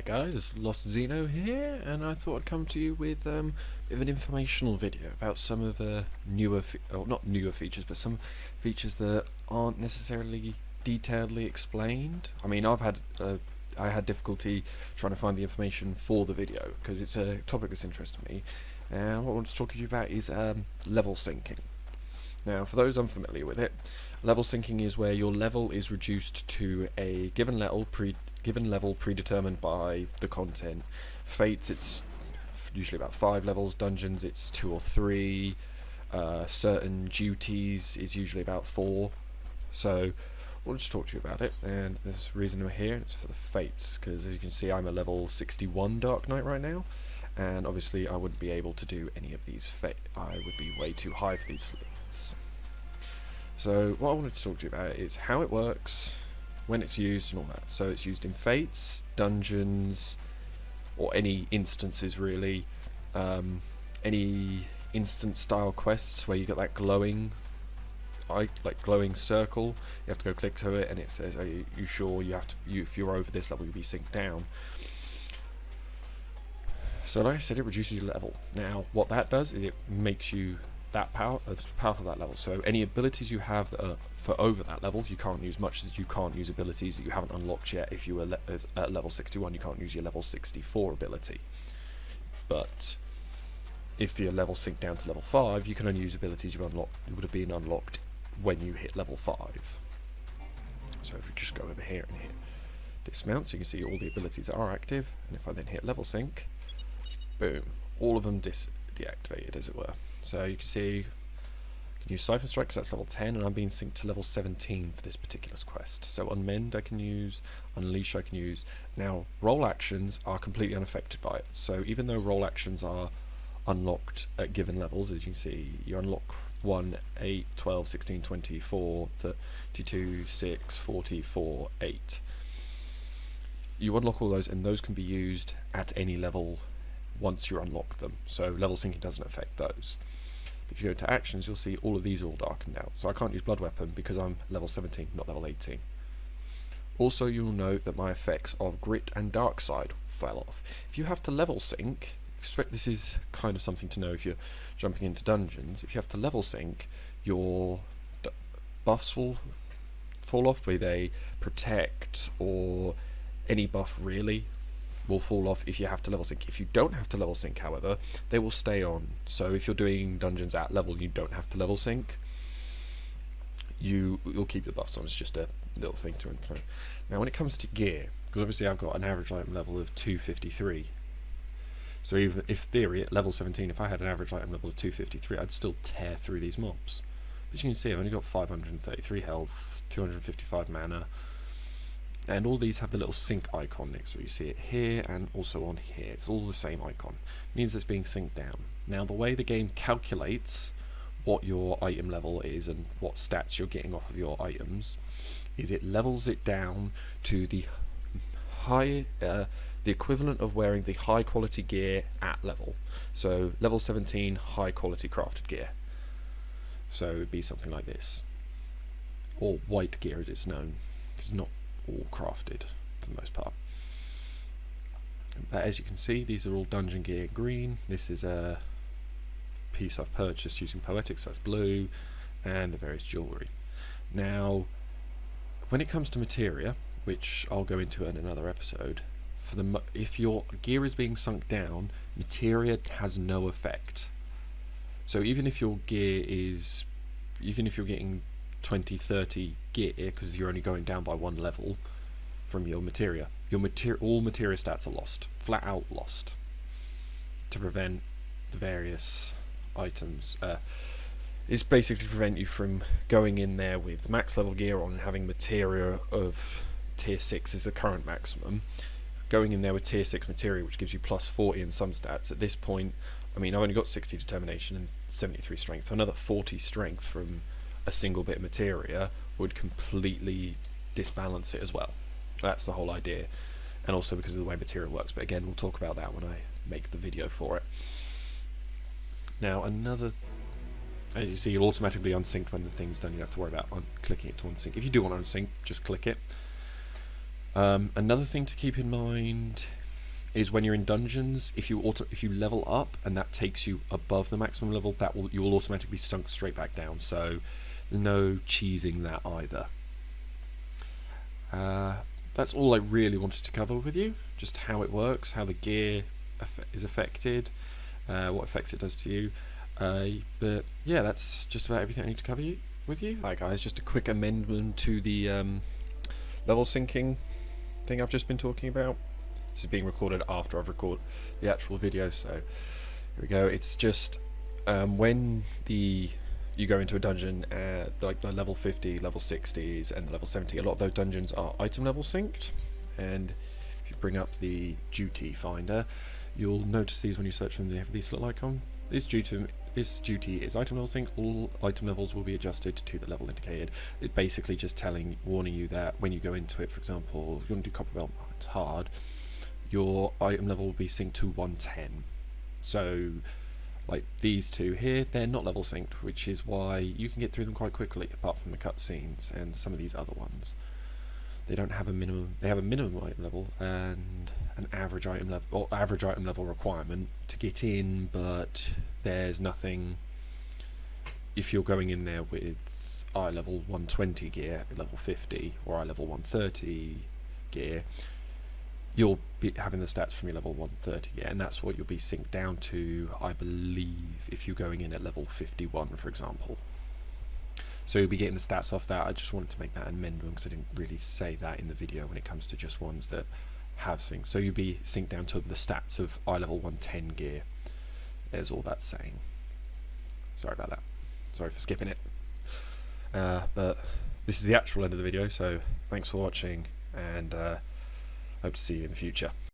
guys, Lost Xeno here, and I thought I'd come to you with an informational video about some of the not newer features, but some features that aren't necessarily detailedly explained. I mean, I had difficulty trying to find the information for the video because it's a topic that's interested me, and what I want to talk to you about is level syncing. Now, for those unfamiliar with it, level syncing is where your level is reduced to a given level predetermined by the content. Fates, it's usually about 5 levels. Dungeons, it's 2 or 3. Certain duties is usually about 4. So we'll just talk to you about it, and there's a reason we're here. It's for the Fates, because as you can see, I'm a level 61 Dark Knight right now, and obviously I wouldn't be able to do any of these I would be way too high for these limits. So what I wanted to talk to you about is how it works, when it's used and all that. So it's used in Fates, Dungeons, or any instances really, any instant style quests where you get that glowing circle. You have to go click to it and it says, are you sure if you're over this level you'll be synced down. So like I said, it reduces your level. Now what that does is it makes you that powerful that level. So any abilities you have that are for over that level you can't use, much as you can't use abilities that you haven't unlocked yet. If you were at level 61 you can't use your level 64 ability, but if you're level synced down to level 5 you can only use abilities you would have been unlocked when you hit level 5. So if we just go over here and hit dismount, so you can see all the abilities that are active, and if I then hit level sync, boom, all of them deactivated, as it were. So you can see you can use Siphon Strike because that's level 10, and I'm being synced to level 17 for this particular quest. So Unmend I can use, Unleash I can use. Now role actions are completely unaffected by it. So even though role actions are unlocked at given levels, as you can see, you unlock 1, 8, 12, 16, 24, 32, 6, 44, 8. You unlock all those, and those can be used at any level once you unlock them. So level syncing doesn't affect those. If you go to actions, you'll see all of these are all darkened out. So I can't use Blood Weapon because I'm level 17, not level 18. Also, you'll note that my effects of Grit and Dark Side fell off. If you have to level sync, this is kind of something to know if you're jumping into dungeons. If you have to level sync, your buffs will fall off, be they protect or any buff really will fall off if you have to level sync. If you don't have to level sync, however, they will stay on. So if you're doing dungeons at level, you don't have to level sync. You'll keep the buffs on. It's just a little thing to implement. Now, when it comes to gear, because obviously I've got an average item level of 253. So even if theory at level 17, if I had an average item level of 253, I'd still tear through these mobs. But you can see I've only got 533 health, 255 mana. And all these have the little sync icon next to it. You see it here and also on here. It's all the same icon. It means it's being synced down. Now the way the game calculates what your item level is and what stats you're getting off of your items is it levels it down to the the equivalent of wearing the high quality gear at level. So level 17 high quality crafted gear. So it'd be something like this. Or white gear as it's known. It's not all crafted for the most part. But as you can see, these are all dungeon gear green. This is a piece I've purchased using Poetics, that's blue, and the various jewellery. Now when it comes to materia, which I'll go into in another episode, if your gear is being sunk down, materia has no effect. So even if your gear is, even if you're getting 20, 30 gear because you're only going down by 1 level from your materia, all materia stats are lost, flat out lost, to prevent the various items. It's basically prevent you from going in there with max level gear on and having materia of tier 6 is the current maximum. Going in there with tier 6 materia, which gives you plus 40 in some stats. At this point, I mean, I've only got 60 determination and 73 strength, so another 40 strength from a single bit of materia would completely disbalance it as well. That's the whole idea, and also because of the way materia works, but again we'll talk about that when I make the video for it. Now as you see, you'll automatically unsynced when the thing's done. You don't have to worry about clicking it to unsync. If you do want to unsync, just click it. Another thing to keep in mind is when you're in dungeons, if you level up and that takes you above the maximum level, you will automatically be sunk straight back down. So there's no cheesing that either. That's all I really wanted to cover with you, just how it works, how the gear is affected, what effects it does to you. But yeah, that's just about everything I need to cover with you. Hi guys, just a quick amendment to the level syncing thing I've just been talking about. This is being recorded after I've recorded the actual video, so here we go. It's just when you go into a dungeon, like the level 50, level 60s, and level 70, a lot of those dungeons are item level synced, and if you bring up the duty finder, you'll notice these when you search for them. They have these little icon. This duty is item level sync. All item levels will be adjusted to the level indicated. It's basically just warning you that when you go into it, for example, if you want to do Copper Belt hard, your item level will be synced to 110. So like these two here, they're not level synced, which is why you can get through them quite quickly, apart from the cutscenes and some of these other ones. They don't have a minimum. They have a minimum item level and an average item level, or average item level requirement to get in, but there's nothing. If you're going in there with eye level 120 gear at level 50 or eye level 130 gear, you'll be having the stats from your level 130 gear, and that's what you'll be synced down to, I believe, if you're going in at level 51, for example. So you'll be getting the stats off that. I just wanted to make that amendment because I didn't really say that in the video when it comes to just ones that have synced. So you'll be synced down to the stats of eye level 110 gear. There's all that's saying. Sorry about that. Sorry for skipping it. But this is the actual end of the video, so thanks for watching, and hope to see you in the future.